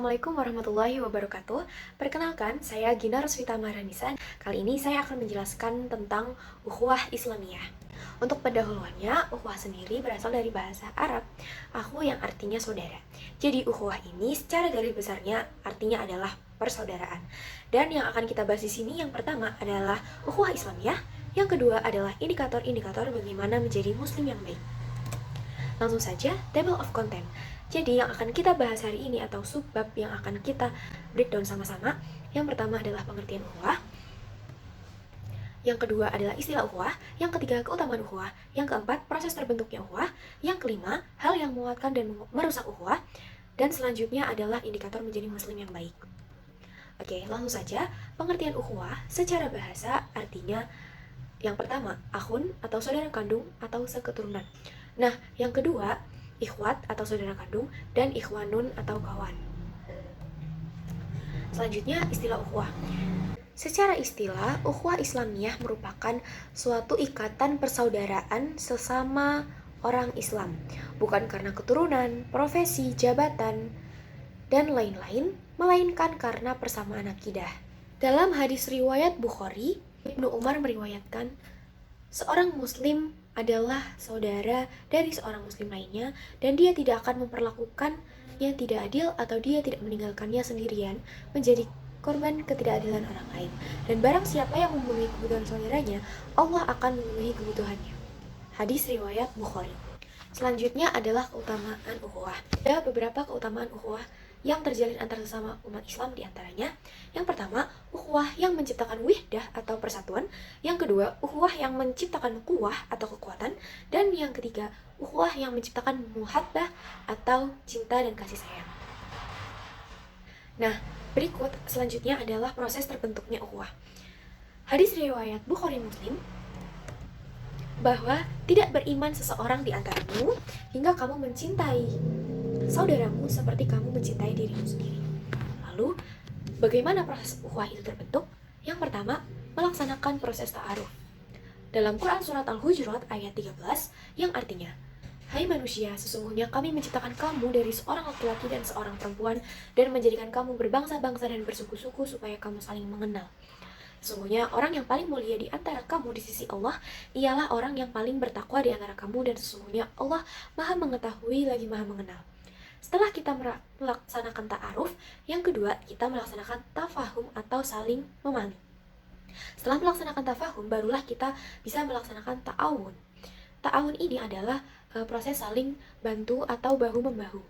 Assalamualaikum warahmatullahi wabarakatuh. Perkenalkan, saya Gina Rosvita Maharanisan. Kali ini saya akan menjelaskan tentang ukhuwah Islamiyah. Untuk pendahuluannya, ukhuwah sendiri berasal dari bahasa Arab, akhu yang artinya saudara. Jadi ukhuwah ini secara garis besarnya artinya adalah persaudaraan. Dan yang akan kita bahas di sini yang pertama adalah ukhuwah Islamiyah, yang kedua adalah indikator-indikator bagaimana menjadi muslim yang baik. Langsung saja, table of content. Jadi yang akan kita bahas hari ini atau subbab yang akan kita breakdown sama-sama, yang pertama adalah pengertian ukhuwah, yang kedua adalah istilah ukhuwah, yang ketiga keutamaan ukhuwah, yang keempat proses terbentuknya ukhuwah, yang kelima hal yang menguatkan dan merusak ukhuwah, dan selanjutnya adalah indikator menjadi muslim yang baik. Oke, langsung saja. Pengertian ukhuwah secara bahasa artinya yang pertama, akhun atau saudara kandung atau seketurunan. Nah, yang kedua, ikhwat atau saudara kandung, dan ikhwanun atau kawan. Selanjutnya, istilah ukhuwah. Secara istilah, ukhuwah Islamiyah merupakan suatu ikatan persaudaraan sesama orang Islam, bukan karena keturunan, profesi, jabatan, dan lain-lain, melainkan karena persamaan akidah. Dalam hadis riwayat Bukhari, Ibnu Umar meriwayatkan, seorang muslim adalah saudara dari seorang muslim lainnya, dan dia tidak akan memperlakukannya tidak adil atau dia tidak meninggalkannya sendirian menjadi korban ketidakadilan orang lain. Dan barang siapa yang memenuhi kebutuhan saudaranya, Allah akan memenuhi kebutuhannya. Hadis riwayat Bukhari. Selanjutnya adalah keutamaan ukhuwah. Ada beberapa keutamaan ukhuwah yang terjalin antar sesama umat Islam, diantaranya yang pertama, ukhuwah yang menciptakan wihdah atau persatuan, yang kedua, ukhuwah yang menciptakan quwwah atau kekuatan, dan yang ketiga, ukhuwah yang menciptakan muhabbah atau cinta dan kasih sayang. Nah, berikut selanjutnya adalah proses terbentuknya ukhuwah. Hadis riwayat Bukhari Muslim bahwa tidak beriman seseorang di antaramu hingga kamu mencintai saudaramu seperti kamu mencintai dirimu sendiri. Lalu, bagaimana proses ukhuwah itu terbentuk? Yang pertama, melaksanakan proses ta'aruf. Dalam Quran Surat Al-Hujurat ayat 13, yang artinya, hai manusia, sesungguhnya kami menciptakan kamu dari seorang laki-laki dan seorang perempuan dan menjadikan kamu berbangsa-bangsa dan bersuku-suku supaya kamu saling mengenal. Sesungguhnya orang yang paling mulia di antara kamu di sisi Allah ialah orang yang paling bertakwa di antara kamu, dan sesungguhnya Allah Maha mengetahui lagi Maha mengenal. Setelah kita melaksanakan ta'aruf, yang kedua kita melaksanakan tafahum atau saling memahami. Setelah melaksanakan tafahum, barulah kita bisa melaksanakan ta'awun. Ta'awun ini adalah proses saling bantu atau bahu-membahu.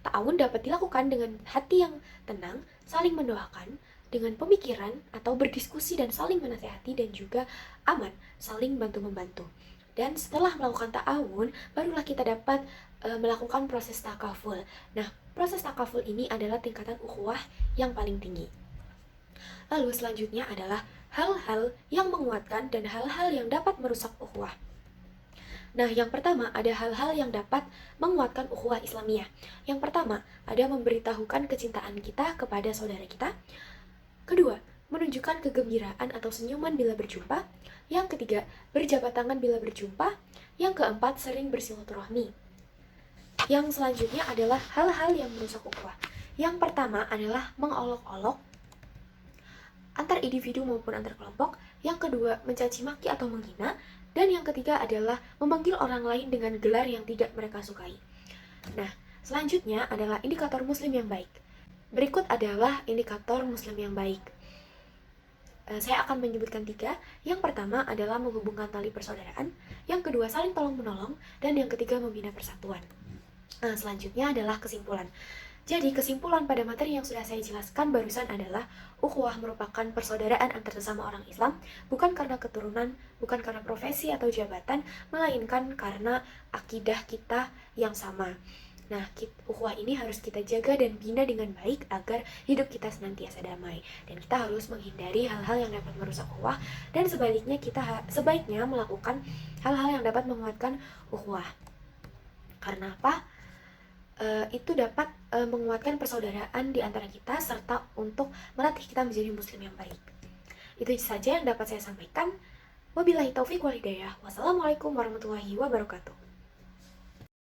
Ta'awun dapat dilakukan dengan hati yang tenang, saling mendoakan, dengan pemikiran atau berdiskusi dan saling menasehati, dan juga aman, saling bantu-membantu. Dan setelah melakukan ta'awun, barulah kita dapat melakukan proses takaful. Nah, proses takaful ini adalah tingkatan ukhuwah yang paling tinggi. Lalu selanjutnya adalah hal-hal yang menguatkan dan hal-hal yang dapat merusak ukhuwah. Nah, yang pertama ada hal-hal yang dapat menguatkan ukhuwah Islamiyah. Yang pertama, ada memberitahukan kecintaan kita kepada saudara kita. Kedua, menunjukkan kegembiraan atau senyuman bila berjumpa. Yang ketiga, berjabat tangan bila berjumpa. Yang keempat, sering bersilaturahmi. Yang selanjutnya adalah hal-hal yang merusak ukhuwah. Yang pertama adalah mengolok-olok antar individu maupun antar kelompok. Yang kedua, mencaci maki atau menghina. Dan yang ketiga adalah memanggil orang lain dengan gelar yang tidak mereka sukai. Nah, selanjutnya adalah indikator muslim yang baik. Berikut adalah indikator muslim yang baik. Saya akan menyebutkan 3. Yang pertama adalah menghubungkan tali persaudaraan. Yang kedua, saling tolong-menolong. Dan yang ketiga, membina persatuan. Nah, selanjutnya adalah kesimpulan. Jadi, kesimpulan pada materi yang sudah saya jelaskan barusan adalah ukhuwah merupakan persaudaraan antar sesama orang Islam, bukan karena keturunan, bukan karena profesi atau jabatan, melainkan karena akidah kita yang sama. Nah, ukhuwah ini harus kita jaga dan bina dengan baik agar hidup kita senantiasa damai. Dan kita harus menghindari hal-hal yang dapat merusak ukhuwah, dan sebaliknya kita sebaiknya melakukan hal-hal yang dapat menguatkan ukhuwah. Karena apa? Itu dapat menguatkan persaudaraan di antara kita serta untuk melatih kita menjadi muslim yang baik. Itu saja yang dapat saya sampaikan. Wabillahi taufiq wal hidayah. Wassalamualaikum warahmatullahi wabarakatuh.